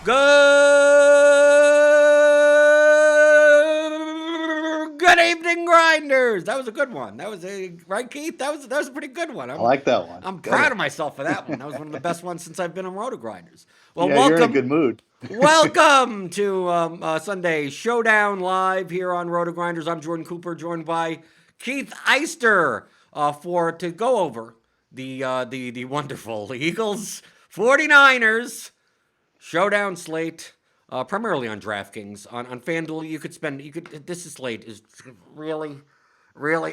Good evening, Grinders. That was a good one. That was right, Keith. That was a pretty good one. I like that one. I'm proud of myself for that one. That was one of the best ones since I've been on RotoGrinders. Well, Yeah, you're in a good mood. welcome to Sunday Showdown live here on RotoGrinders. I'm Jordan Cooper, joined by Keith Eister to go over the wonderful Eagles 49ers Showdown slate, primarily on DraftKings. On FanDuel, this is slate is really,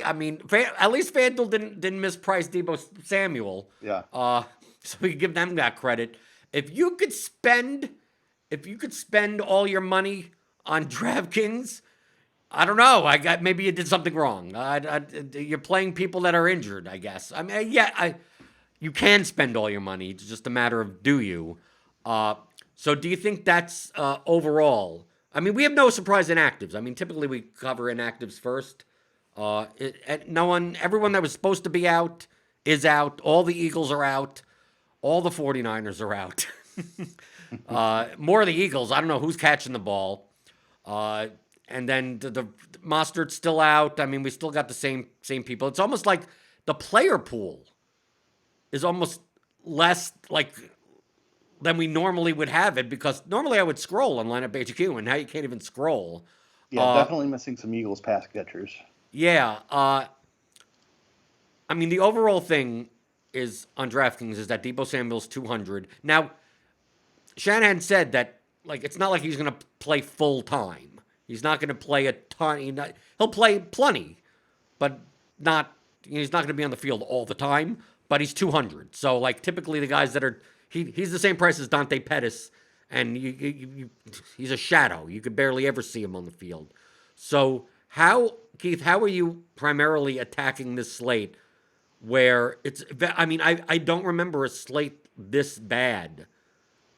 I mean, at least FanDuel didn't misprice Devo Samuel. Yeah. So we give them that credit. If you could spend all your money on DraftKings, I don't know. Maybe you did something wrong. You're playing people that are injured, I guess. I mean, you can spend all your money. It's just a matter of do you. So do you think that's overall? I mean, we have no surprise inactives. I mean, typically we cover inactives first. Everyone that was supposed to be out is out. All the Eagles are out. All the 49ers are out. More of the Eagles. I don't know who's catching the ball. And then the Mostert's still out. I mean, we still got the same people. It's almost like the player pool is almost less like than we normally would have it, because normally I would scroll on lineup HQ, and now you can't even scroll. Yeah, definitely missing some Eagles pass catchers. Yeah. I mean, the overall thing is on DraftKings is that Devo Samuel's 200. Now, Shanahan said that it's not like he's going to play full time. He's not going to play a ton. He'll play plenty, but he's not going to be on the field all the time. But he's 200. So typically the guys that are he's the same price as Dante Pettis, and he's a shadow. You could barely ever see him on the field. So Keith, how are you primarily attacking this slate? Where I don't remember a slate this bad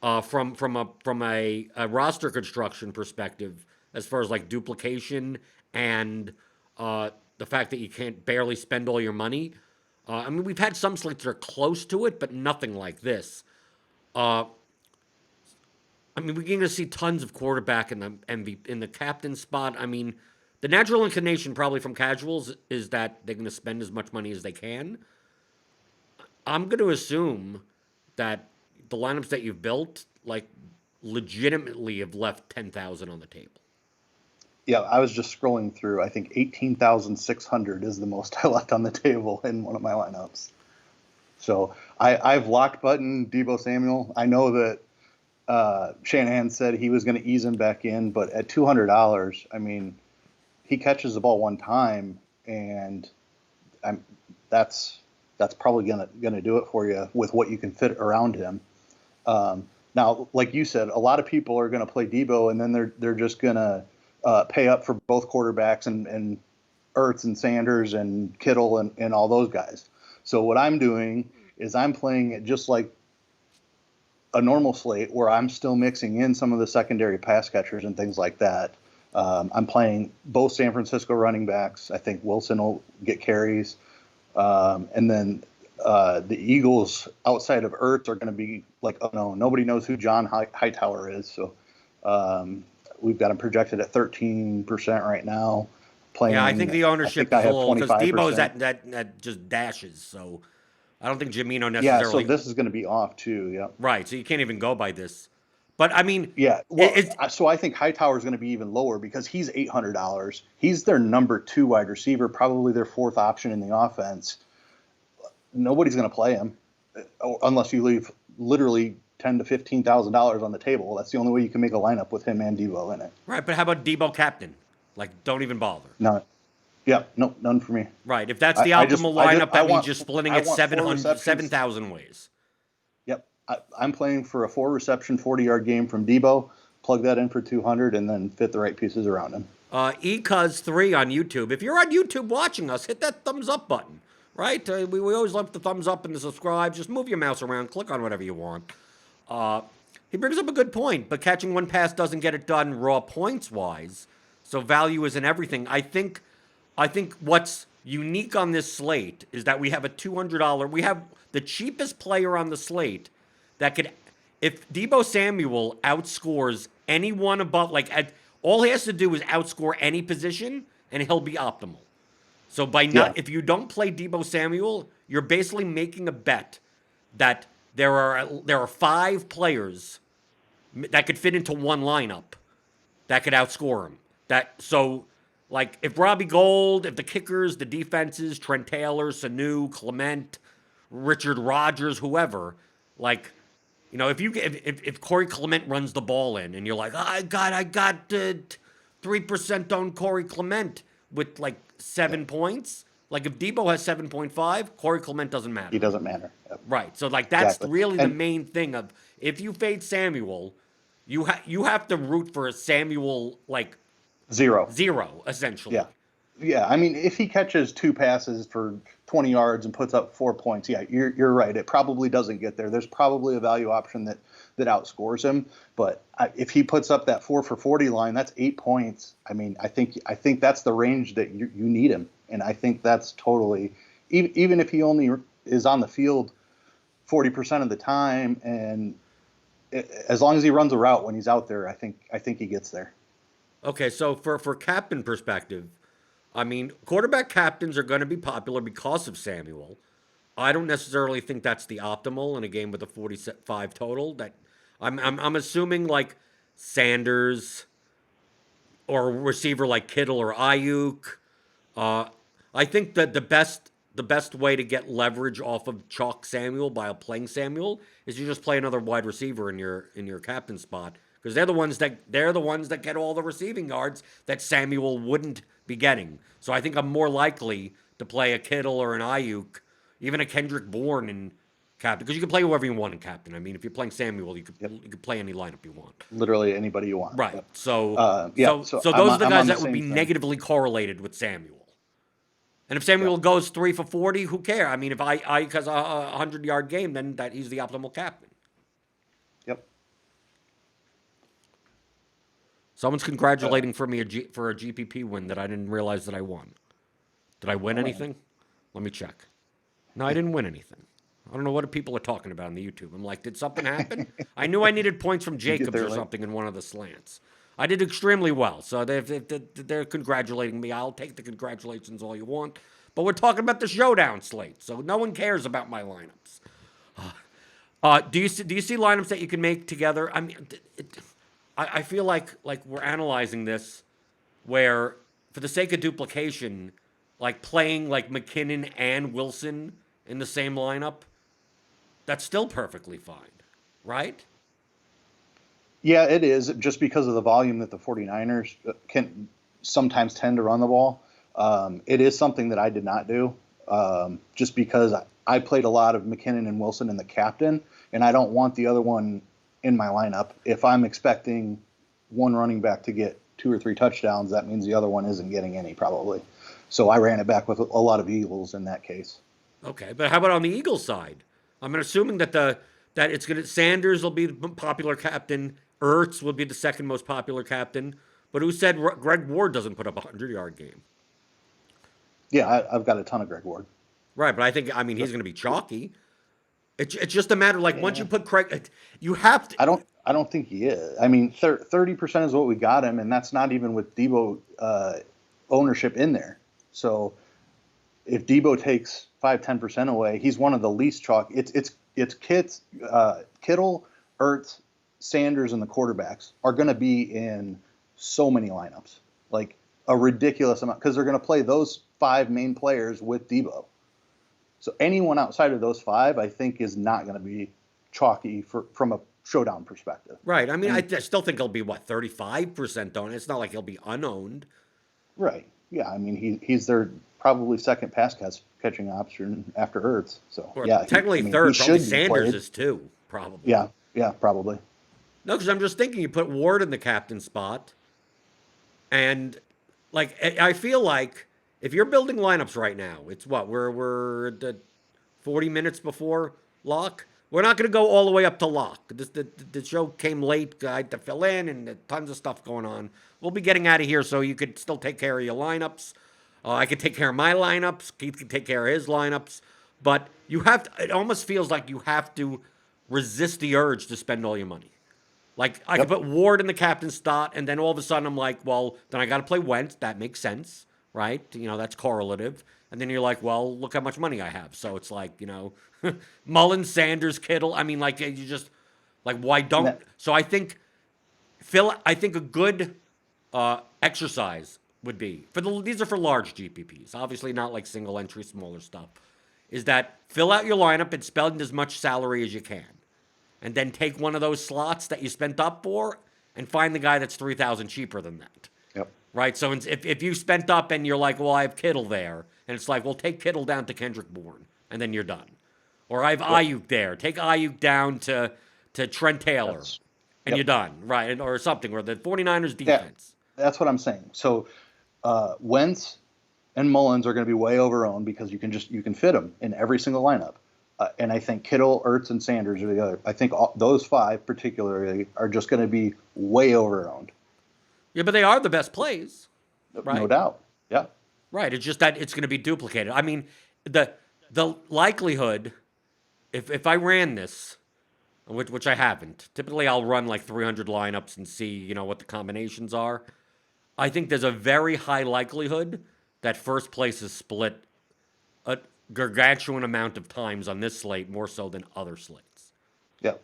from a roster construction perspective, as far as duplication and the fact that you can't barely spend all your money. I mean, we've had some slates that are close to it, but nothing like this. I mean, we're going to see tons of quarterback in the captain spot. I mean, the natural inclination probably from casuals is that they're going to spend as much money as they can. I'm going to assume that the lineups that you've built, legitimately have left 10,000 on the table. Yeah, I was just scrolling through. I think 18,600 is the most I left on the table in one of my lineups. So I've locked button Devo Samuel. I know that Shanahan said he was going to ease him back in, but at $200, I mean, he catches the ball one time, and that's probably gonna do it for you with what you can fit around him. Now, like you said, a lot of people are going to play Devo, and then they're just going to pay up for both quarterbacks and Ertz and Sanders and Kittle and all those guys. So what I'm doing is I'm playing it just like a normal slate, where I'm still mixing in some of the secondary pass catchers and things like that. I'm playing both San Francisco running backs. I think Wilson will get carries. And then the Eagles, outside of Ertz, are going to be nobody knows who John Hightower is. So we've got him projected at 13% right now. I think the ownership is low because Devo's that just dashes. So I don't think Jamino necessarily. Yeah, so this is going to be off too. Yeah. Right. So you can't even go by this. But I mean, yeah. Well, so I think Hightower is going to be even lower because he's $800. He's their number 2 wide receiver, probably their 4th option in the offense. Nobody's going to play him unless you leave literally $10,000 to $15,000 on the table. That's the only way you can make a lineup with him and Devo in it. Right, but how about Devo captain? Don't even bother. No. Yeah, no, none for me. Right, if that's the optimal lineup, that means you're splitting it 7,000 ways. Yep, I'm playing for a 4-reception, 40-yard game from Devo. Plug that in for 200, and then fit the right pieces around him. Ecuz3 on YouTube. If you're on YouTube watching us, hit that thumbs up button. Right? We always love the thumbs up and the subscribe. Just move your mouse around. Click on whatever you want. He brings up a good point, but catching one pass doesn't get it done raw points-wise. So value isn't everything. I think what's unique on this slate is that we have a $200. We have the cheapest player on the slate that could if Devo Samuel outscores anyone above, all he has to do is outscore any position, and he'll be optimal. So Yeah. if you don't play Devo Samuel, you're basically making a bet that there are 5 players that could fit into one lineup that could outscore him. If Robbie Gold, if the kickers, the defenses, Trent Taylor, Sanu, Clement, Richard Rodgers, whoever, if Corey Clement runs the ball in and you're like, oh, I got 3% on Corey Clement with 7 points. Like if Debo has 7.5, Corey Clement doesn't matter. He doesn't matter. Yep. Right. So that's Exactly. really the main thing of if you fade Samuel, you have to root for a Samuel Zero. essentially. Yeah. Yeah. I mean, if he catches 2 passes for 20 yards and puts up 4 points, yeah, you're right. It probably doesn't get there. There's probably a value option that outscores him. But if he puts up that 4 for 40 line, that's 8 points. I mean, I think that's the range that you need him. And I think that's totally, even if he only is on the field 40% of the time, and as long as he runs a route when he's out there, I think he gets there. Okay, so for captain perspective, I mean, quarterback captains are going to be popular because of Samuel. I don't necessarily think that's the optimal in a game with a 45 total. That I'm assuming Sanders or a receiver like Kittle or Ayuk. I think that the best way to get leverage off of chalk Samuel by playing Samuel is you just play another wide receiver in your captain spot, because they're the ones that get all the receiving yards that Samuel wouldn't be getting. So I think I'm more likely to play a Kittle or an Ayuk, even a Kendrick Bourne in captain, because you can play whoever you want in captain. I mean, if you're playing Samuel, you could play any lineup you want. Literally anybody you want. Right. Yep. So those I'm are the guys that would be thing. negatively correlated with Samuel. And if Samuel goes 3 for 40, who cares? I mean, if Ayuk has a 100-yard game, then he's the optimal captain. Yep. Someone's congratulating for me for a GPP win that I didn't realize that I won. Did I win anything? Let me check. No, I didn't win anything. I don't know what people are talking about on the YouTube. I'm like, did something happen? I knew I needed points from Jacobs or something in one of the slants. I did extremely well, so they're congratulating me. I'll take the congratulations all you want. But we're talking about the Showdown slate, so no one cares about my lineups. Do you see lineups that you can make together? I mean, I feel like we're analyzing this where, for the sake of duplication, playing McKinnon and Wilson in the same lineup, that's still perfectly fine, right? Yeah, it is, just because of the volume that the 49ers can sometimes tend to run the ball. It is something that I did not do, just because I played a lot of McKinnon and Wilson in the captain, and I don't want the other one in my lineup. If I'm expecting one running back to get 2 or 3 touchdowns, that means the other one isn't getting any, probably. So I ran it back with a lot of Eagles in that case. Okay, but how about on the Eagles side? I'm assuming that Sanders will be the popular captain. Ertz will be the second most popular captain. But who said Greg Ward doesn't put up a 100-yard game? Yeah, I've got a ton of Greg Ward. Right, but he's going to be chalky. It's just a matter once you put Craig, you have to. I don't think he is. I mean, 30% is what we got him, and that's not even with Devo ownership in there. So if Devo takes 5-10% away, he's one of the least chalk. It's Kittle, Ertz, Sanders, and the quarterbacks are going to be in so many lineups, like a ridiculous amount, because they're going to play those 5 main players with Devo. So anyone outside of those 5, I think, is not going to be chalky from a Showdown perspective. Right. I mean, I still think he'll be 35% owned. It's not like he'll be unowned. Right. Yeah. I mean, he's their probably second pass catching option after Ertz. So technically third. Probably Sanders is too. Probably. Yeah. Probably. No, because I'm just thinking you put Ward in the captain spot, and I feel like if you're building lineups right now, it's we're at 40 minutes before lock. We're not going to go all the way up to lock. The show came late. I had to fill in, and tons of stuff going on. We'll be getting out of here, so you could still take care of your lineups. I could take care of my lineups. Keith could take care of his lineups. But you have to. It almost feels like you have to resist the urge to spend all your money. Like, I could Yep. put Ward in the captain spot, and then all of a sudden I'm like, well, then I got to play Wentz. That makes sense, right? That's correlative. And then you're like, well, look how much money I have. So it's like, Mullins, Sanders, Kittle. I mean, like, you just, like, why And don't. that, So I think a good exercise would be, these are for large GPPs, obviously not like single entry, smaller stuff, is that fill out your lineup and spend as much salary as you can. And then take one of those slots that you spent up for and find the guy that's 3,000 cheaper than that. yep. Right? So if you spent up and you're like, well, I have Kittle there, and it's like, well, take Kittle down to Kendrick Bourne, and then you're done. Or I have Yep. Ayuk there. Take Ayuk down to Trent Taylor, and Yep. you're done. Right? Or something, or the 49ers defense. That's what I'm saying. So Wentz and Mullins are going to be way overowned because you can fit them in every single lineup. And I think Kittle, Ertz, and Sanders are the other. I think those five particularly are just going to be way overowned. Yeah, but they are the best plays. Right? No doubt. Yeah. Right. It's just that it's going to be duplicated. I mean, the likelihood, if I ran this, which I haven't, typically I'll run like 300 lineups and see, what the combinations are. I think there's a very high likelihood that first place is split a gargantuan amount of times on this slate, more so than other slates. Yeah.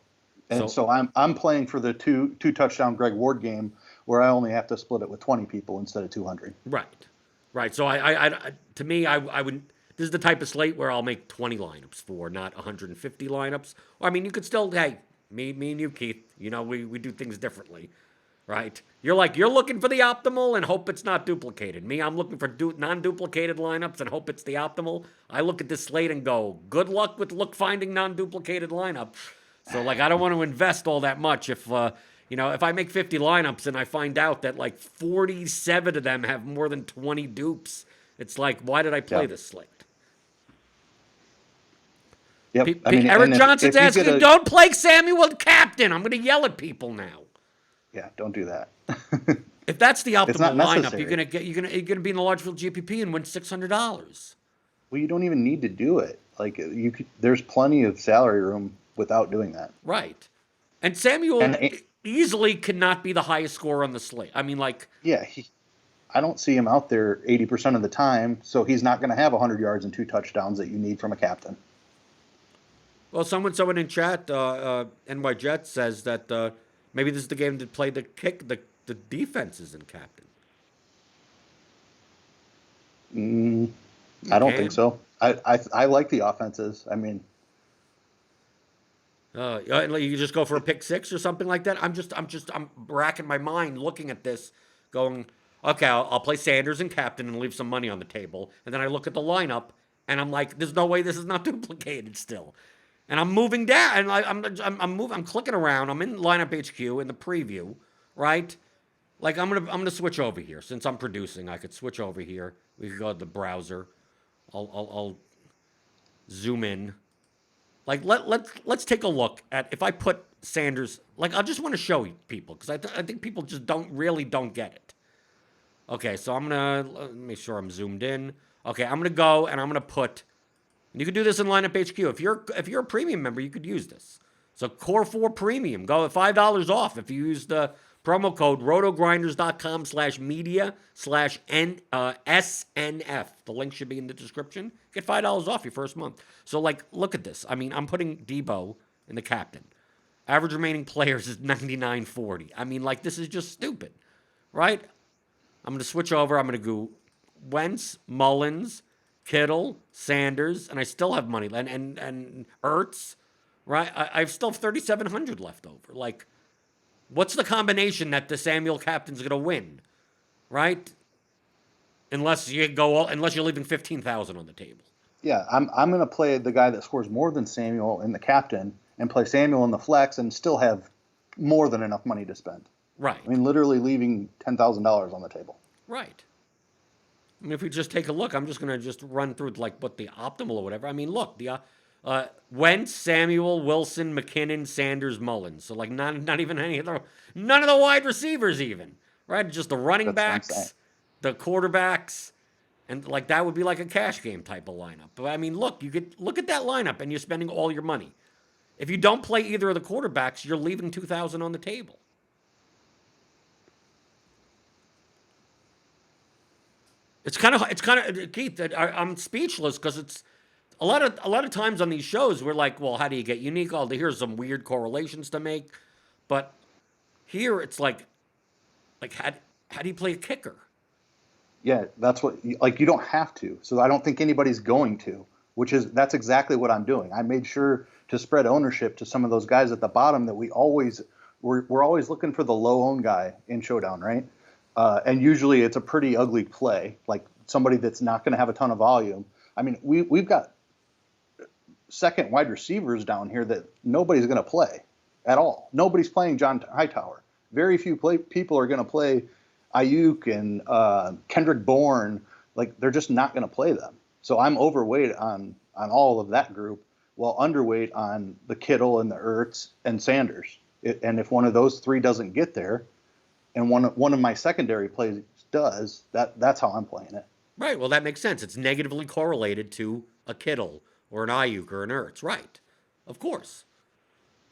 And so I'm playing for the two touchdown Greg Ward game where I only have to split it with 20 people instead of 200. Right. So I to me, I would. This is the type of slate where I'll make 20 lineups for, not 150 lineups. Or, I mean, you could still, hey, me and you, Keith, we do things differently, right? You're looking for the optimal and hope it's not duplicated. Me, I'm looking for non-duplicated lineups and hope it's the optimal. I look at this slate and go, good luck with finding non-duplicated lineup. So, like, I don't want to invest all that much if I make 50 lineups and I find out that like 47 of them have more than 20 dupes, it's like, why did I play this slate? Yep. Eric Johnson's asking, don't play Samuel captain. I'm going to yell at people now. Yeah, don't do that. If that's the optimal lineup, necessary. you're gonna be in the large field GPP and win $600. Well, you don't even need to do it. Like there's plenty of salary room without doing that. Right. And Samuel easily cannot be the highest scorer on the slate. I mean, like, yeah, I don't see him out there 80% of the time, so he's not going to have 100 yards and 2 touchdowns that you need from a captain. Well, someone in chat, NY Jet, says that maybe this is the game to play the defenses in captain. I don't think so. I like the offenses. I mean, you just go for a pick six or something like that. I'm racking my mind looking at this, going, okay, I'll play Sanders and captain and leave some money on the table, and then I look at the lineup and I'm like, there's no way this is not duplicated still. And I'm moving down, and I'm clicking around. I'm in lineup HQ in the preview, right? Like I'm gonna switch over here since I'm producing. I could switch over here. We could go to the browser. I'll zoom in. Like let's take a look at if I put Sanders. Like I just want to show people because I think people just don't get it. Okay, so let me make sure I'm zoomed in. Okay, I'm gonna go and I'm gonna put. And you can do this in lineup HQ. If you're a premium member, you could use this. So Core 4 Premium, go at $5 off if you use the promo code rotogrinders.com/media/SNF. The link should be in the description. Get $5 off your first month. So, like, look at this. I mean, I'm putting Devo in the captain. Average remaining players is 99.40. I mean, like, this is just stupid, right? I'm going to switch over. I'm going to go Wentz, Mullins, Kittle, Sanders, and I still have money. And Ertz, right? I still have 3,700 left over. Like, what's the combination that the Samuel captain's going to win, right? Unless you're leaving 15,000 on the table. Yeah, I'm going to play the guy that scores more than Samuel in the captain and play Samuel in the flex and still have more than enough money to spend. Right. I mean, literally leaving $10,000 on the table. Right. I mean, if we just take a look, I'm just going to run through like what the optimal or whatever. I mean, look, the Wentz, Samuel, Wilson, McKinnon, Sanders, Mullins. So like not even none of the wide receivers even, right? Just the running backs, the quarterbacks, and like that would be like a cash game type of lineup. But I mean, look, you could look at that lineup and you're spending all your money. If you don't play either of the quarterbacks, you're leaving 2,000 on the table. It's kind of Keith. I'm speechless because it's a lot of times on these shows we're like, well, how do you get unique? Oh, here's some weird correlations to make, but here it's like how do you play a kicker? Yeah, that's what, like, you don't have to. So I don't think anybody's going to, that's exactly what I'm doing. I made sure to spread ownership to some of those guys at the bottom that we're always looking for the low owned guy in Showdown, right? And usually it's a pretty ugly play, like somebody that's not going to have a ton of volume. I mean, we've got second wide receivers down here that nobody's going to play at all. Nobody's playing John Hightower. Very few people are going to play Ayuk and Kendrick Bourne. Like, they're just not going to play them. So I'm overweight on all of that group, while underweight on the Kittle and the Ertz and Sanders. And if one of those three doesn't get there, and one of my secondary plays does, that's how I'm playing it. Right. Well, that makes sense. It's negatively correlated to a Kittle or an Ayuk or an Ertz. Right. Of course.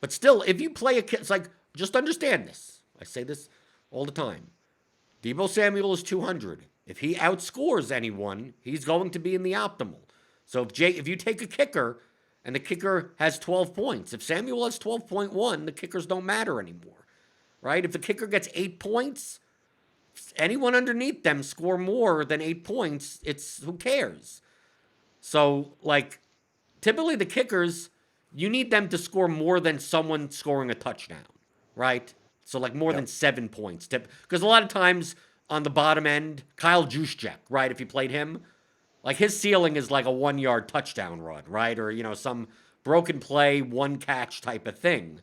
But still, if you play it's like, just understand this. I say this all the time. Deebo Samuel is 200. If he outscores anyone, he's going to be in the optimal. So if you take a kicker and the kicker has 12 points, if Samuel has 12.1, the kickers don't matter anymore, right? If the kicker gets 8 points, anyone underneath them score more than 8 points, who cares? So, like, typically the kickers, you need them to score more than someone scoring a touchdown, right? So, like, more than 7 points. Because a lot of times on the bottom end, Kyle Juszczyk, right, if you played him, like, his ceiling is like a 1-yard touchdown run, right? Or, some broken play, one catch type of thing.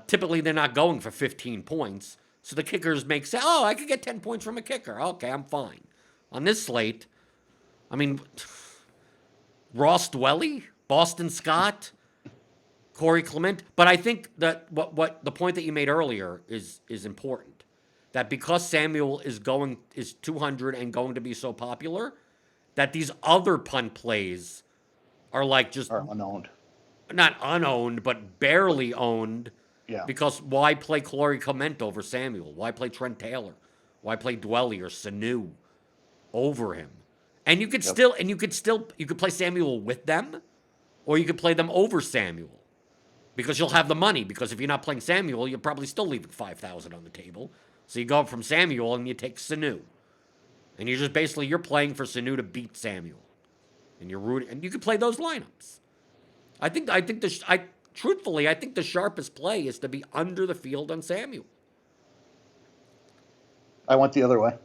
Typically, they're not going for 15 points. So the kickers make sense. Oh, I could get 10 points from a kicker. Okay, I'm fine. On this slate, I mean, Ross Dwelly, Boston Scott, Corey Clement. But I think that what the point that you made earlier is important. That because Samuel is 200 and going to be so popular, that these other punt plays are like just are unowned. Not unowned, but barely owned. Yeah. Because why play Corey Clement over Samuel? Why play Trent Taylor? Why play Dwelly or Sanu over him? And you could play Samuel with them, or you could play them over Samuel, because you'll have the money. Because if you're not playing Samuel, you're probably still leaving 5,000 on the table. So you go up from Samuel and you take Sanu, and you're playing for Sanu to beat Samuel, and you're rooting. And you could play those lineups. Truthfully, I think the sharpest play is to be under the field on Samuel. I went the other way.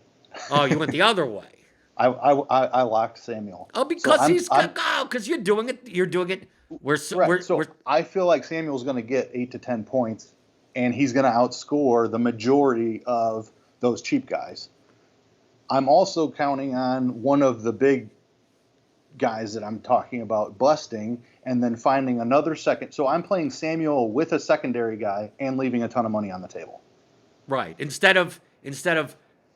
Oh, you went the other way. I locked Samuel. Oh, because because you're doing it. You're doing it. I feel like Samuel's going to get 8 to 10 points, and he's going to outscore the majority of those cheap guys. I'm also counting on one of the big guys that I'm talking about busting, and then finding another second. So I'm playing Samuel with a secondary guy and leaving a ton of money on the table. Right. Instead of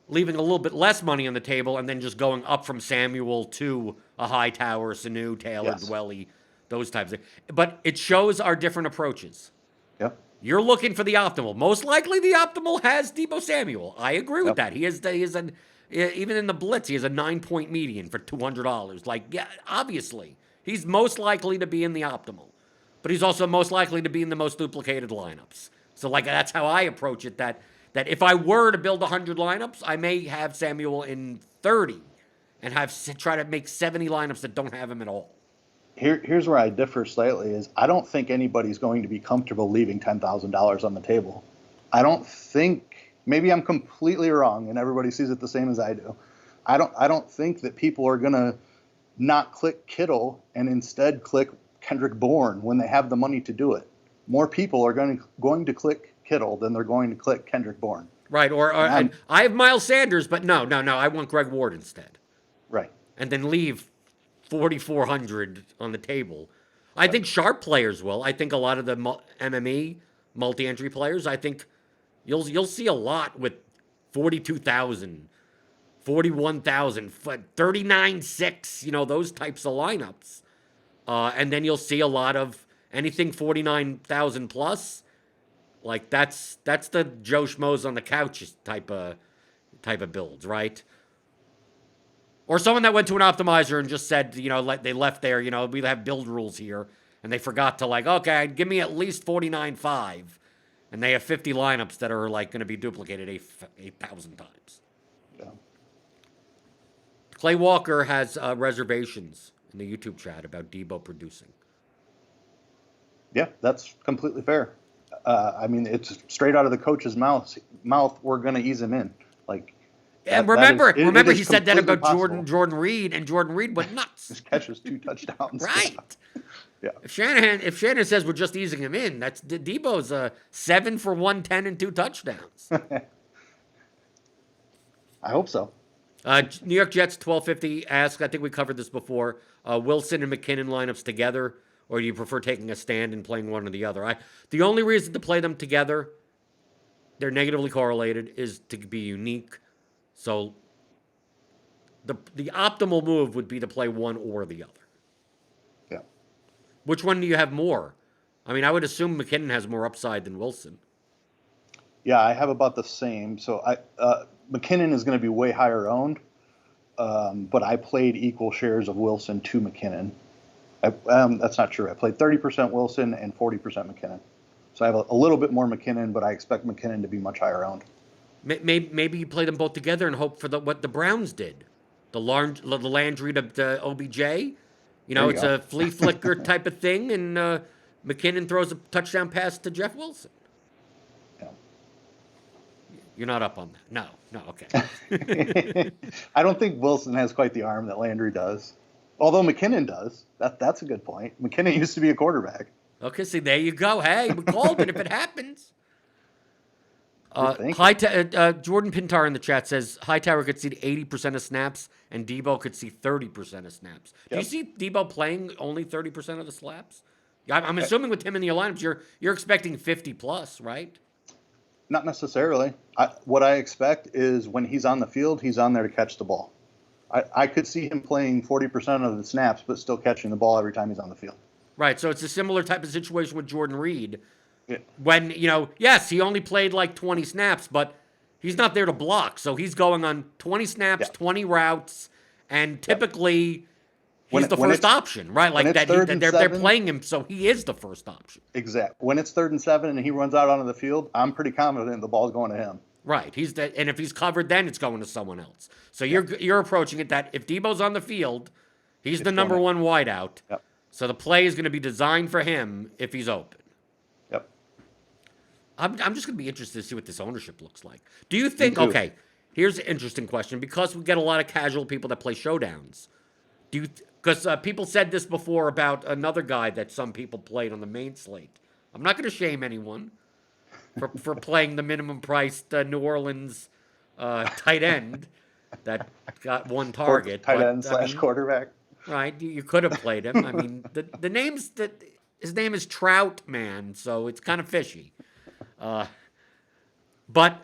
leaving a little bit less money on the table and then just going up from Samuel to a Hightower, Sanu, Taylor, Dwelly, those types of. But it shows our different approaches. Yep. You're looking for the optimal. Most likely, the optimal has Deebo Samuel. I agree with that. He is even in the Blitz, he has a 9-point median for $200. Like, yeah, obviously, he's most likely to be in the optimal, but he's also most likely to be in the most duplicated lineups. So, like, that's how I approach it. That if I were to build 100 lineups, I may have Samuel in 30 and try to make 70 lineups that don't have him at all. Here's where I differ slightly is I don't think anybody's going to be comfortable leaving $10,000 on the table. I don't think, maybe I'm completely wrong and everybody sees it the same as I do. I don't think that people are going to not click Kittle and instead click Kendrick Bourne when they have the money to do it. More people are going to click Kittle than they're going to click Kendrick Bourne. Right, and I have Miles Sanders, but no, I want Greg Ward instead. Right. And then leave 4,400 on the table. I think sharp players will. I think a lot of the MME multi-entry players, I think you'll see a lot with 42,000, 41,000, 39.6, those types of lineups. And then you'll see a lot of anything 49,000 plus, like that's the Joe Schmoes on the couch type of builds, right? Or someone that went to an optimizer and just said, like they left there, we have build rules here, and they forgot to okay, give me at least 49.5, and they have 50 lineups that are like going to be duplicated 8,000 times. Yeah. Clay Walker has reservations in the YouTube chat about Devo producing. Yeah, that's completely fair. I mean, it's straight out of the coach's mouth. We're going to ease him in. Like, and remember, he said that about possible. Jordan Reed, and Jordan Reed went nuts. Just catches 2 touchdowns. Right. Yeah. If Shanahan says we're just easing him in, that's Debo's 7 for 110 and 2 touchdowns. I hope so. New York Jets 1250 asks, I think we covered this before, Wilson and McKinnon lineups together, or do you prefer taking a stand and playing one or the other? The only reason to play them together, they're negatively correlated, is to be unique. So the optimal move would be to play one or the other. Yeah. Which one do you have more? I mean, I would assume McKinnon has more upside than Wilson. Yeah, I have about the same. So McKinnon is going to be way higher owned, but I played equal shares of Wilson to McKinnon. That's not true. I played 30% Wilson and 40% McKinnon. So I have a little bit more McKinnon, but I expect McKinnon to be much higher owned. Maybe you play them both together and hope for what the Browns did. The Landry to the OBJ. It's a flea flicker type of thing, and McKinnon throws a touchdown pass to Jeff Wilson. Yeah. You're not up on that. No, okay. I don't think Wilson has quite the arm that Landry does. Although McKinnon does. That's a good point. McKinnon used to be a quarterback. Okay, see, there you go. Hey, we called it if it happens. Jordan Pintar in the chat says Hightower could see 80% of snaps and Devo could see 30% of snaps. Yep. Do you see Devo playing only 30% of the slaps? I'm assuming with him in the lineups, you're expecting 50 plus, right? Not necessarily. What I expect is when he's on the field, he's on there to catch the ball. I could see him playing 40% of the snaps, but still catching the ball every time he's on the field. Right, so it's a similar type of situation with Jordan Reed. Yeah. When, yes, he only played like 20 snaps, but he's not there to block. So he's going on 20 snaps, 20 routes, and typically he's the first option, right? Like they're playing him, so he is the first option. Exactly. When it's 3rd and 7 and he runs out onto the field, I'm pretty confident the ball's going to him. Right. And if he's covered, then it's going to someone else. So you're approaching it that if Debo's on the field, he's the number one wideout. Yep. So the play is going to be designed for him if he's open. Yep. I'm just going to be interested to see what this ownership looks like. Do you think, okay, here's an interesting question, because we get a lot of casual people that play showdowns. Because people said this before about another guy that some people played on the main slate. I'm not going to shame anyone for playing the minimum priced New Orleans tight end that got one target. Tight end / quarterback. Right, you could have played him. I mean, the name's his name is Trout Man, so it's kind of fishy. But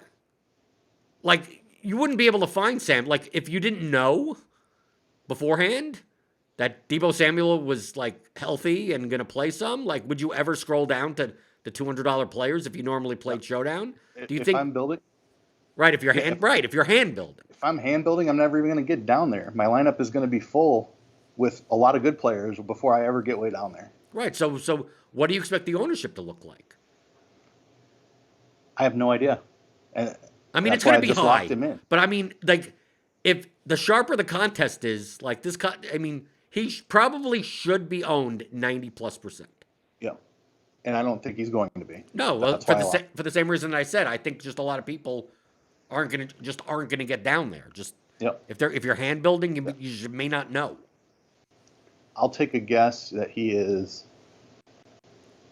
like, you wouldn't be able to find Sam. Like, if you didn't know beforehand that Devo Samuel was like healthy and gonna play some, like, would you ever scroll down to the $200 players if you normally played Showdown? Do you think I'm building? Right, if you're hand building. If I'm hand building, I'm never even gonna get down there. My lineup is gonna be full with a lot of good players before I ever get way down there. Right. So what do you expect the ownership to look like? I have no idea. And I mean, it's going to be high. But I mean, like, if the sharper the contest is, like this, I mean, he probably should be owned 90+%. Yeah. And I don't think he's going to be. No, well, for the same reason I said, I think just a lot of people aren't going to get down there. Just if you're hand building, you may not know. I'll take a guess that he is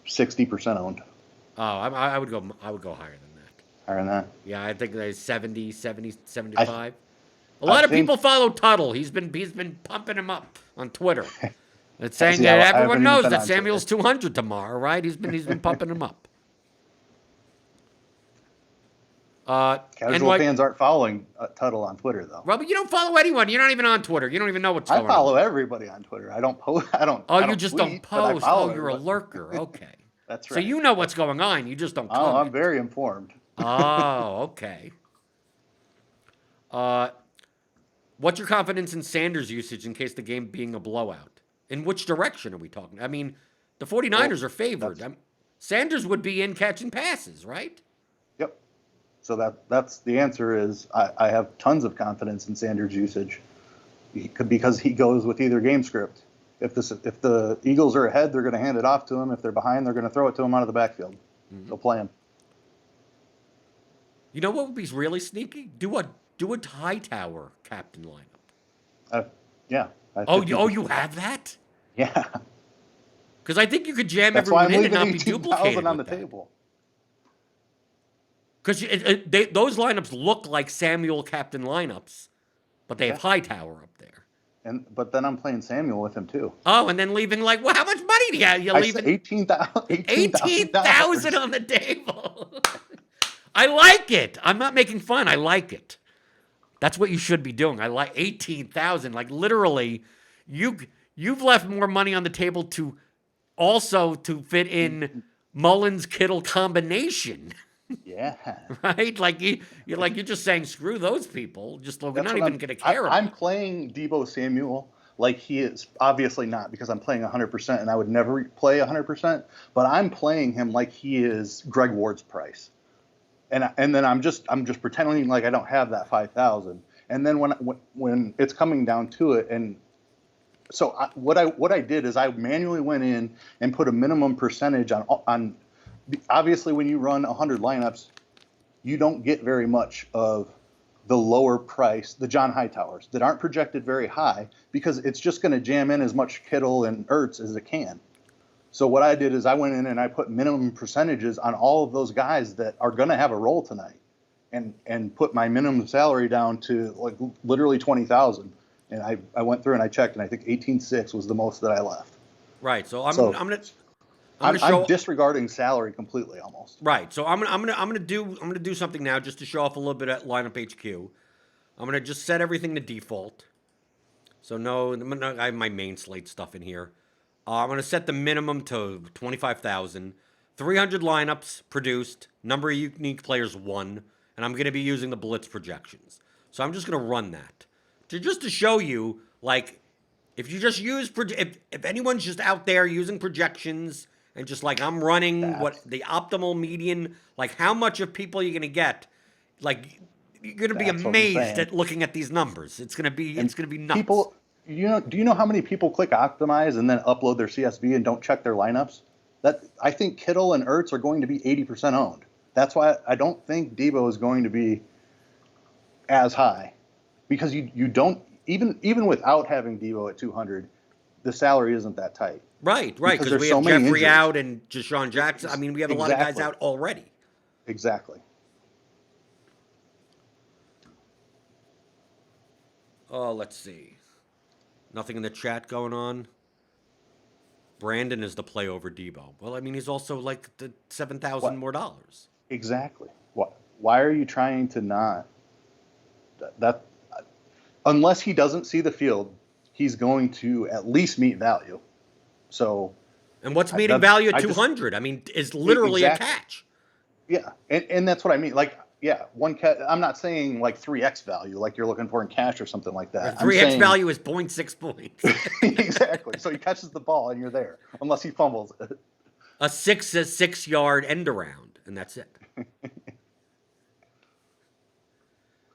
60% owned. Oh, I would go higher than that. Higher than that? Yeah, I think there's 70, 75. A lot of people follow Tuttle. He's been pumping him up on Twitter. It's saying that everyone knows that Samuel's 200 tomorrow, right? He's been pumping him up. Casual fans aren't following Tuttle on Twitter, though. Robert, you don't follow anyone. You're not even on Twitter. You don't even know what's going on. I follow everybody on Twitter. I don't post. Oh, you just tweet, don't post. Oh, you're everybody. a lurker. Okay. That's right. So you know what's going on. You just don't comment. Oh, I'm very informed. Oh, okay. What's your confidence in Sanders' usage in case the game being a blowout? In which direction are we talking? I mean, the 49ers are favored. Sanders would be in catching passes, right? Yep. So that's the answer is I have tons of confidence in Sanders' usage because he goes with either game script. If the Eagles are ahead, they're going to hand it off to him. If they're behind, they're going to throw it to him out of the backfield. Mm-hmm. They'll play him. You know what would be really sneaky? Do a Hightower captain lineup. Yeah. You have that? Yeah. Because I think you could jam everyone in and not be duplicated on the table. Because those lineups look like Samuel captain lineups, but they have Hightower up there. But then I'm playing Samuel with him too. Oh, and then leaving well, how much money do you have? You're leaving $18,000 on the table. I like it. I'm not making fun. I like it. That's what you should be doing. I like 18,000. Like literally, you've left more money on the table to fit in Mullins Kittle combination. Yeah. Right? Like you're just saying screw those people. We're not even going to care about. I'm playing Devo Samuel like he is. Obviously not, because I'm playing 100% and I would never play 100%, but I'm playing him like he is Greg Ward's price. And then I'm just pretending like I don't have that 5,000. And then when it's coming down to it, and so what I did is I manually went in and put a minimum percentage on. Obviously, when you run 100 lineups, you don't get very much of the lower price, the John Hightowers that aren't projected very high, because it's just going to jam in as much Kittle and Ertz as it can. So what I did is I went in and I put minimum percentages on all of those guys that are going to have a role tonight, and put my minimum salary down to like literally 20,000. And I went through and I checked, and I think 18.6 was the most that I left. Right. So I'm disregarding salary completely almost. Right. So I'm gonna do something now just to show off a little bit at lineup HQ. I'm gonna just set everything to default. So I have my main slate stuff in here. I'm gonna set the minimum to 25,000. 300 lineups produced. Number of unique players 1, and I'm gonna be using the Blitz projections. So I'm just gonna run that to show you, like, if you just use if anyone's just out there using projections. And just like I'm running what the optimal median, like how much of people you're gonna get, like you're gonna be amazed at looking at these numbers. It's gonna be nuts. People, do you know how many people click optimize and then upload their CSV and don't check their lineups? That I think Kittle and Ertz are going to be 80% owned. That's why I don't think Devo is going to be as high, because you don't even without having Devo at 200, the salary isn't that tight. Right, because we have Jeffrey out and Deshaun Jackson. I mean, we have a lot of guys out already. Exactly. Oh, let's see. Nothing in the chat going on. Brandon is the play over Devo. Well, I mean, he's also like the $7,000 more dollars. Exactly. Why are you trying to not that? Unless he doesn't see the field, he's going to at least meet value. So, and what's meeting value at 200? I mean, is literally a catch. Yeah, and that's what I mean. Like, yeah, one catch. I'm not saying like 3x value, like you're looking for in cash or something like that. 3x value is 0.6 points. Exactly. So he catches the ball and you're there, unless he fumbles it. A 6-yard end around, and that's it.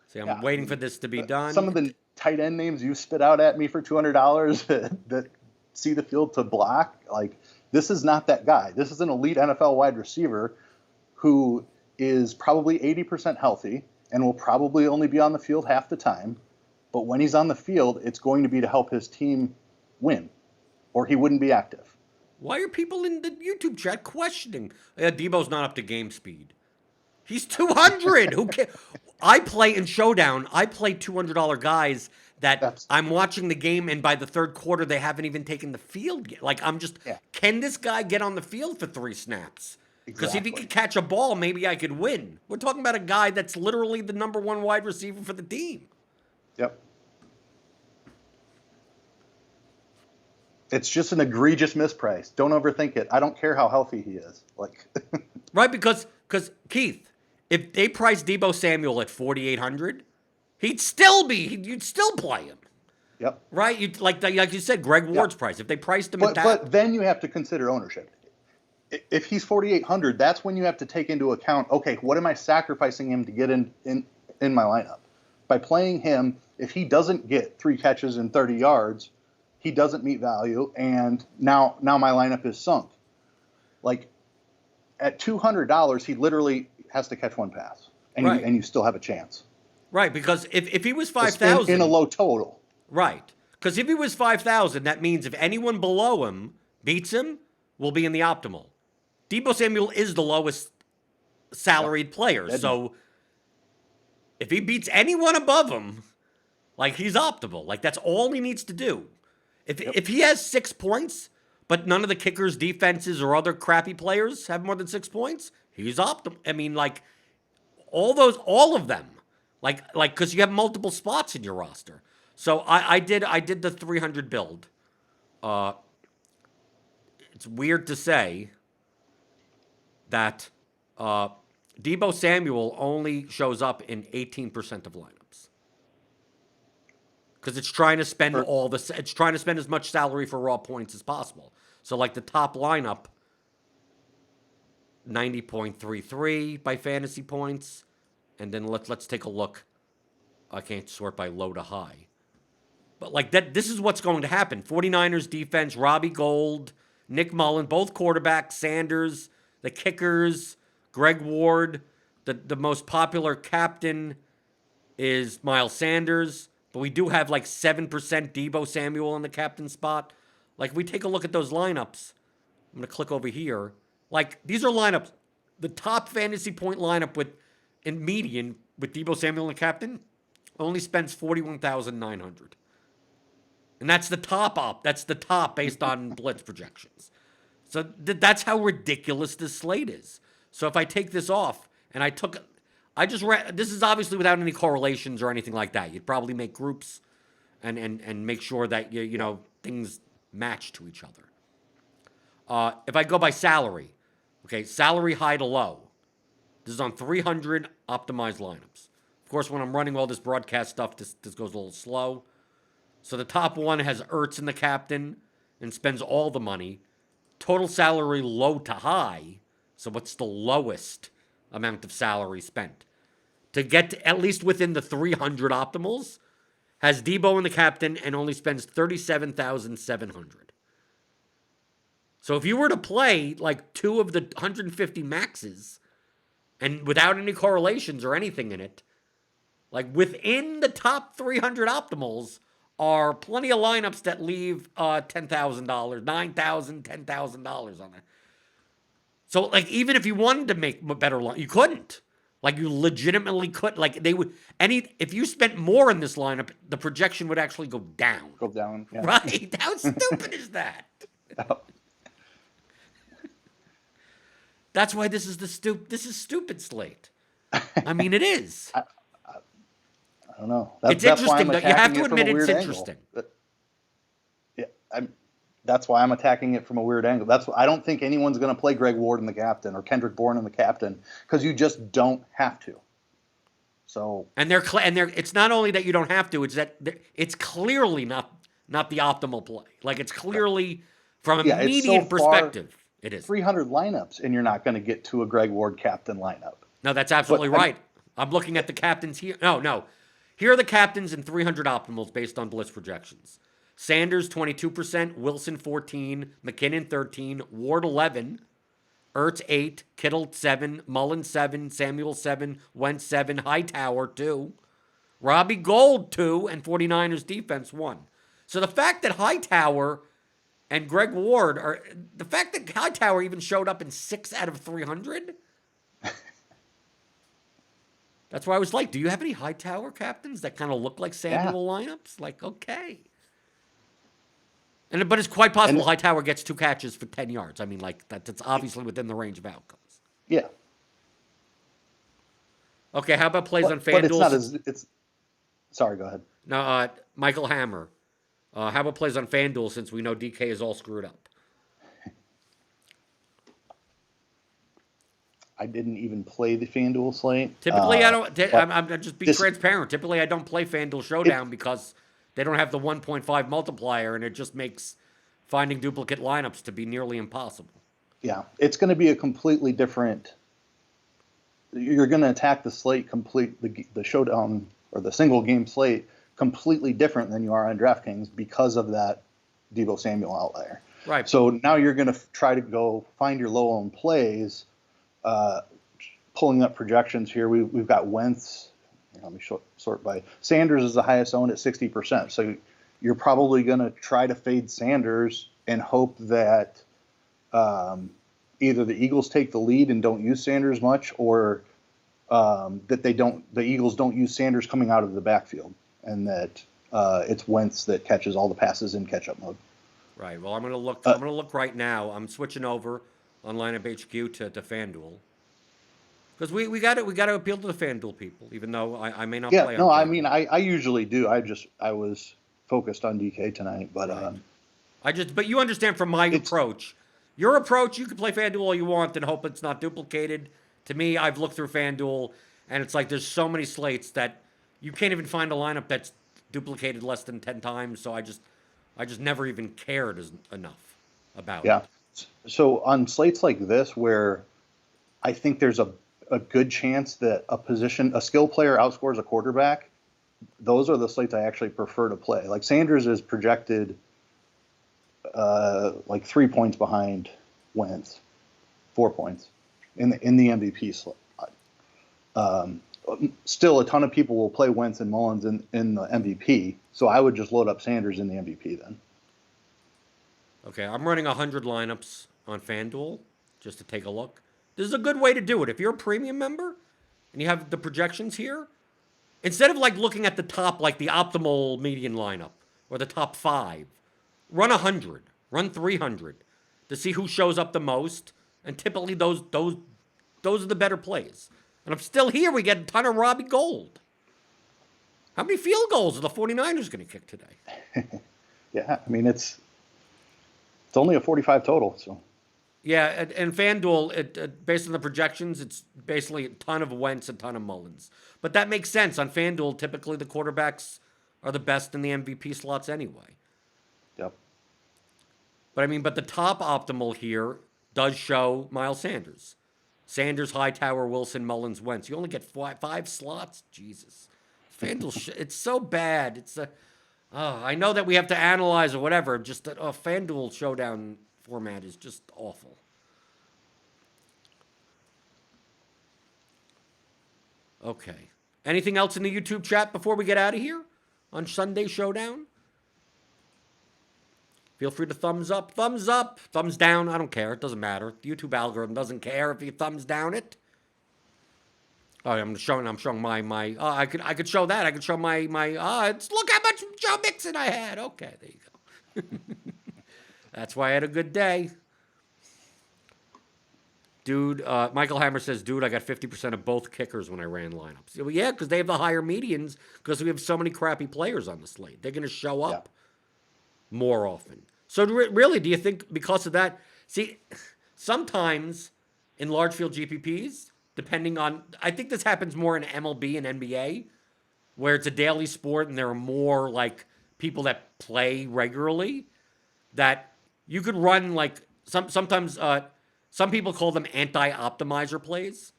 See, I'm waiting for this to be done. Some of the tight end names you spit out at me for $200 that see the field to block, like, this is not that guy. This is an elite NFL wide receiver who is probably 80% healthy and will probably only be on the field half the time. But when he's on the field, it's going to be to help his team win, or he wouldn't be active. Why are people in the YouTube chat questioning? Deebo's not up to game speed. He's 200. Who cares? I play in Showdown. I play $200 guys that I'm watching the game, and by the third quarter, they haven't even taken the field yet. Like, I'm just, can this guy get on the field for 3 snaps? Because if he Exactly. could catch a ball, maybe I could win. We're talking about a guy that's literally the number one wide receiver for the team. Yep. It's just an egregious misprice. Don't overthink it. I don't care how healthy he is. Like, Right? Because Keith, if they priced Deebo Samuel at 4,800, you'd still play him. yep. Right? You like you said, Greg Ward's price. If they priced him at that, But then you have to consider ownership. If he's 4,800, that's when you have to take into account, okay, what am I sacrificing him to get in my lineup? By playing him, if he doesn't get 3 catches and 30 yards, he doesn't meet value, and now my lineup is sunk. Like, at $200, he literally has to catch 1 pass, and Right. you still have a chance. Right, because if he was 5,000 in a low total. Right. Because if he was 5,000, that means if anyone below him beats him, we'll be in the optimal. Deebo Samuel is the lowest salaried player. So if he beats anyone above him, like, he's optimal. Like, that's all he needs to do. If he has 6 points, but none of the kickers, defenses, or other crappy players have more than 6 points, he's optimal. I mean, like, all of them. Like, because you have multiple spots in your roster. So I did the 300 build. It's weird to say that Deebo Samuel only shows up in 18% of lineups because it's trying to spend it's trying to spend as much salary for raw points as possible. So like the top lineup, 90.33 by fantasy points, and then let's take a look. I can't sort by low to high. But like that, this is what's going to happen. 49ers defense, Robbie Gould, Nick Mullen, both quarterbacks, Sanders, the kickers, Greg Ward. The most popular captain is Miles Sanders, but we do have like 7% Deebo Samuel in the captain spot. Like, if we take a look at those lineups, I'm going to click over here. Like, these are lineups. The top fantasy point lineup in median with Deebo Samuel and the captain only spends 41,900. And that's the top That's the top based on Blitz projections. So that's how ridiculous this slate is. So if I take this off and this is obviously without any correlations or anything like that. You'd probably make groups and make sure that you know things match to each other. If I go by salary, okay, salary high to low. This is on 300 optimized lineups. Of course, when I'm running all this broadcast stuff, this goes a little slow. So the top one has Ertz in the captain and spends all the money. Total salary low to high. So what's the lowest amount of salary spent? To get to at least within the 300 optimals, has Deebo in the captain and only spends 37,700. So if you were to play like 2 of the 150 maxes and without any correlations or anything in it, like within the top 300 optimals are plenty of lineups that leave $10,000, $9,000, $10,000 on there. So like even if you wanted to make a better line, you couldn't. Like you legitimately could. Like they would if you spent more in this lineup, the projection would actually go down. Go down. Yeah. Right? How stupid is that? That's why this is stupid slate. I mean, it is. I don't know. It's interesting. You have to admit it's interesting. That's why I'm attacking it from a weird angle. I don't think anyone's going to play Greg Ward in the captain or Kendrick Bourne in the captain because you just don't have to. So it's not only that you don't have to; it's that it's clearly not the optimal play. Like it's clearly from a median perspective, it is 300 lineups, and you're not going to get to a Greg Ward captain lineup. No, that's absolutely right. I'm looking at the captains here. No. Here are the captains in 300 optimals based on Blitz projections. Sanders, 22%, Wilson, 14%, McKinnon, 13%, Ward, 11%, Ertz, 8%, Kittle, 7%, Mullen, 7%, Samuel, 7%, Wentz, 7%, Hightower, 2%, Robbie Gould, 2%, and 49ers defense, 1%. So the fact that Hightower and Greg Ward the fact that Hightower even showed up in 6 out of 300... That's why I was like, do you have any Hightower captains that kind of look like Samuel lineups? Like, okay. But it's quite possible Hightower gets 2 catches for 10 yards. I mean, like, that's obviously within the range of outcomes. Yeah, Okay, how about plays on but it's FanDuel? not as it's. Sorry, go ahead. No, Michael Hammer. How about plays on FanDuel since we know DK is all screwed up? I didn't even play the FanDuel slate, Typically, I don't. but I'm just be this transparent. Typically, I don't play FanDuel it Showdown because they don't have the 1.5 multiplier, and it just makes finding duplicate lineups to be nearly impossible. yeah, it's going to be a completely different. You're going to attack the slate the showdown or the single game slate completely different than you are on DraftKings because of that Devo Samuel outlier. Right. So now you're going to try to go find your low owned plays. Pulling up projections here, we've got Wentz. Let me sort by Sanders is the highest owned at 60%. So you're probably going to try to fade Sanders and hope that either the Eagles take the lead and don't use Sanders much, or that the Eagles don't use Sanders coming out of the backfield, and that it's Wentz that catches all the passes in catch-up mode. Right. Well, I'm gonna look. I'm gonna look right now. I'm switching over on Lineup HQ to FanDuel because we got to appeal to the FanDuel people, even though I may not play. No, on I FanDuel. mean I usually do. I was focused on DK tonight, but right. But you understand from my approach. Your approach, you can play FanDuel all you want and hope it's not duplicated. To me, I've looked through FanDuel, and it's like there's so many slates that you can't even find a lineup that's duplicated less than 10 times. So I just never even cared enough about yeah. it. So on slates like this, where I think there's a good chance that a skill player outscores a quarterback, those are the slates I actually prefer to play. Like Sanders is projected like 3 points behind Wentz, 4 points in the MVP slot. Still, a ton of people will play Wentz and Mullins in the MVP, so I would just load up Sanders in the MVP then. Okay, I'm running 100 lineups on FanDuel just to take a look. This is a good way to do it. If you're a premium member and you have the projections here, instead of like looking at the top, like the optimal median lineup or the top 5, run 100, run 300 to see who shows up the most, and typically those are the better plays. And I'm still here. We get a ton of Robbie Gold. How many field goals are the 49ers going to kick today? Yeah, I mean it's only a 45 total, so. Yeah, and FanDuel, based on the projections, it's basically a ton of Wentz, a ton of Mullins. But that makes sense. On FanDuel, typically the quarterbacks are the best in the MVP slots anyway. Yep. But the top optimal here does show Miles Sanders. Sanders, Hightower, Wilson, Mullins, Wentz. You only get five slots? Jesus. FanDuel, it's so bad. I know that we have to analyze or whatever. Just that FanDuel Showdown format is just awful. Okay. Anything else in the YouTube chat before we get out of here on Sunday Showdown? Feel free to thumbs up, thumbs down. I don't care. It doesn't matter. The YouTube algorithm doesn't care if you thumbs down it. Oh, I'm showing my. I could show that. I could show my. Look how much Joe Mixon I had. Okay, there you go. That's why I had a good day. Dude, Michael Hammer says, dude, I got 50% of both kickers when I ran lineups. Yeah, because they have the higher medians because we have so many crappy players on the slate. They're going to show up more often. So really, do you think because of that? See, sometimes in large field GPPs, depending on, I think this happens more in MLB and NBA, where it's a daily sport and there are more like people that play regularly, that you could run like sometimes some people call them anti-optimizer plays.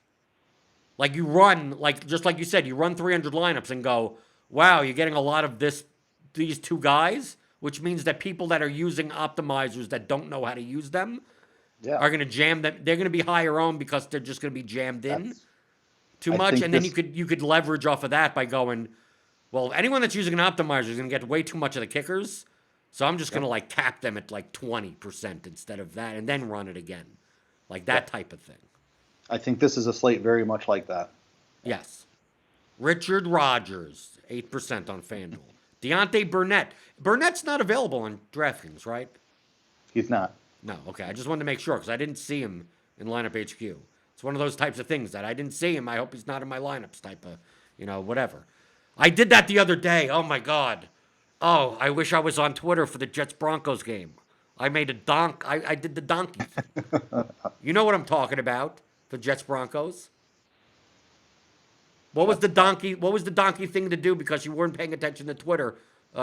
Like you run, like just like you said, you run 300 lineups and go, wow, you're getting a lot of these two guys, which means that people that are using optimizers that don't know how to use them are going to jam them. They're going to be higher owned because they're just going to be jammed in too much. And then you could leverage off of that by going, well, anyone that's using an optimizer is going to get way too much of the kickers. So I'm just going to like cap them at like 20% instead of that and then run it again. Like that type of thing. I think this is a slate very much like that. Yes. Richard Rodgers, 8% on FanDuel. Deontay Burnett. Burnett's not available on DraftKings, right? He's not. No, okay. I just wanted to make sure because I didn't see him in Lineup HQ. It's one of those types of things that I didn't see him. I hope he's not in my lineups type of, whatever. I did that the other day. Oh, my God. Oh, I wish I was on Twitter for the Jets-Broncos game. I made I did the donkey thing. You know what I'm talking about for Jets-Broncos? What was the donkey thing to do because you weren't paying attention to Twitter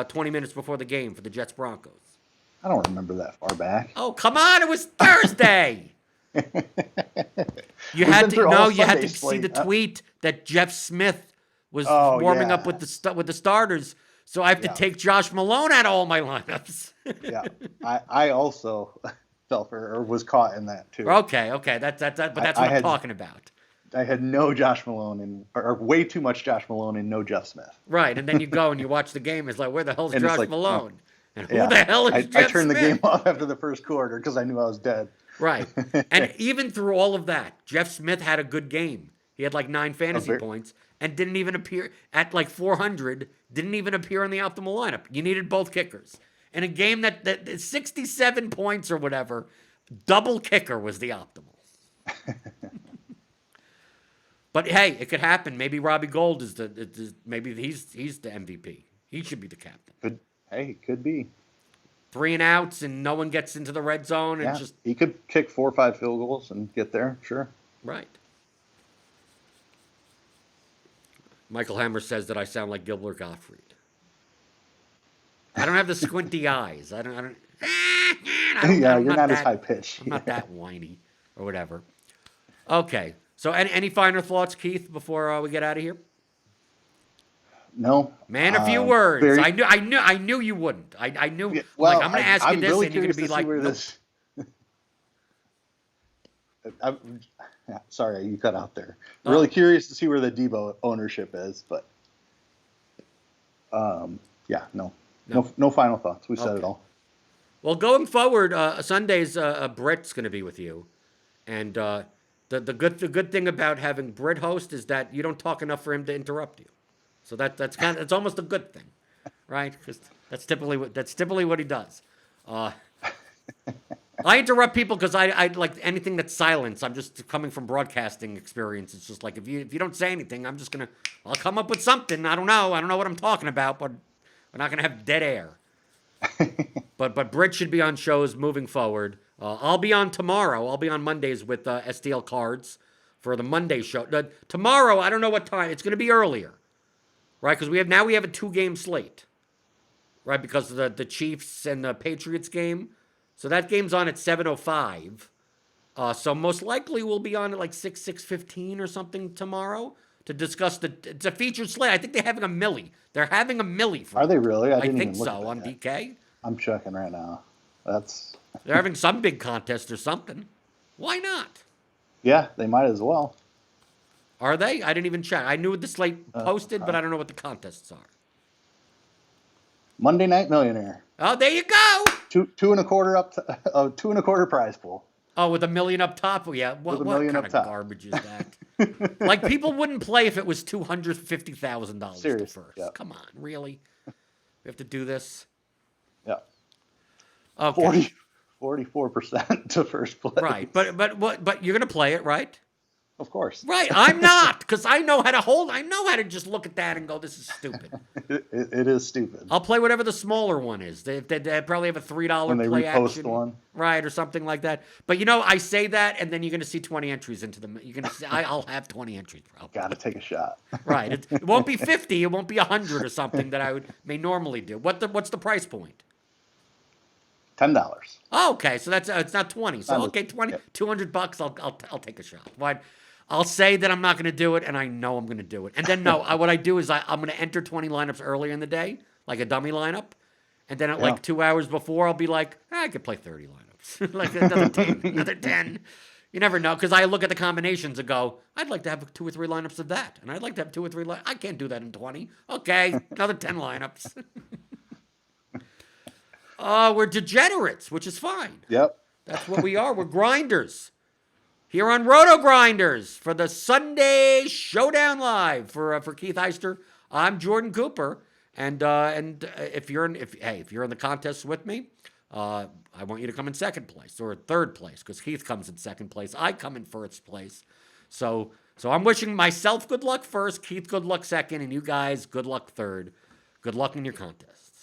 20 minutes before the game for the Jets-Broncos? I don't remember that far back. Oh, come on. It was Thursday. You had to see the tweet that Jeff Smith was warming up with the starters. So I have to take Josh Malone out of all my lineups. Yeah, I also fell for or was caught in that too. Okay, but that's what I'm talking about. I had no Josh Malone or way too much Josh Malone and no Jeff Smith. Right, and then you go and you watch the game. It's like, where the hell's Josh Malone? And who the hell is Jeff Smith? I turned the game off after the first quarter because I knew I was dead. Right, and even through all of that, Jeff Smith had a good game. He had like 9 fantasy points and didn't even appear at like 400. Didn't even appear in the optimal lineup. You needed both kickers. In a game that 67 points or whatever, double kicker was the optimal. But hey, it could happen. Maybe Robbie Gould is maybe he's the MVP. He should be the captain. Could be. 3 and outs and no one gets into the red zone and just he could kick 4 or 5 field goals and get there. Sure. Right. Michael Hammer says that I sound like Gilbert Gottfried. I don't have the squinty eyes. I don't you're not as high pitched. I'm not that whiny or whatever. Okay. So any final thoughts, Keith, before we get out of here? No. Man, a few words. I knew you wouldn't. I knew. Yeah, well, I'm going to ask you this, really and you're going to be like, nope. Sorry, you cut out there. Really curious to see where the Devo ownership is, but no final thoughts. We said it all. Well, going forward, Sundays, Britt's going to be with you, and the good thing about having Britt host is that you don't talk enough for him to interrupt you. So that's it's almost a good thing, right? Because that's typically what he does. I interrupt people because I like anything that's silence. I'm just coming from broadcasting experience. It's just like if you don't say anything, I'll come up with something. I don't know what I'm talking about, but we're not gonna have dead air. But Britt should be on shows moving forward. I'll be on tomorrow. I'll be on Mondays with STL Cards for the Monday show. Tomorrow, I don't know what time. It's gonna be earlier, right? Because we have a 2-game slate, right? Because of the Chiefs and the Patriots game. So that game's on at 7:05. So most likely we'll be on at like 6:15 or something tomorrow to discuss it's a featured slate. I think they're having a millie. They're having a millie. Are they really? I think so on DK. I'm checking right now. They're having some big contest or something. Why not? Yeah, they might as well. Are they? I didn't even check. I knew the slate posted, but I don't know what the contests are. Monday Night Millionaire. Oh, there you go. 2.25 up to 2.25 prize pool. Oh, with $1 million up top. Yeah. What kind of garbage is that? Like people wouldn't play if it was $250,000 to first. Yep. Come on, really? We have to do this. Yeah. Okay. 44% to first place. Right, but you're gonna play it, right? Of course. Right, I'm not, because I know how to hold. I know how to just look at that and go, "This is stupid." It is stupid. I'll play whatever the smaller one is. They probably have a $3 play action, one, right, or something like that. But I say that, and then you're gonna see 20 entries into them. You're gonna see, I'll have 20 entries, probably. Got to take a shot. Right, it won't be 50. It won't be 100 or something that I may normally do. What's the price point? $10. Oh, okay, so that's it's not 20. So okay, 20, yeah. $200. I'll take a shot. Why? I'll say that I'm not going to do it, and I know I'm going to do it. And then, what I do is I'm going to enter 20 lineups earlier in the day, like a dummy lineup. And then at like 2 hours before, I'll be like, I could play 30 lineups. Like another 10. You never know, because I look at the combinations and go, I'd like to have 2 or 3 lineups of that. And I'd like to have 2 or 3 lineups. I can't do that in 20. Okay, another 10 lineups. We're degenerates, which is fine. Yep. That's what we are. We're grinders. Here on RotoGrinders for the Sunday Showdown Live for Keith Heister. I'm Jordan Cooper, and if you're in the contest with me, I want you to come in second place or third place because Keith comes in second place. I come in first place. So I'm wishing myself good luck first, Keith good luck second, and you guys good luck third. Good luck in your contests.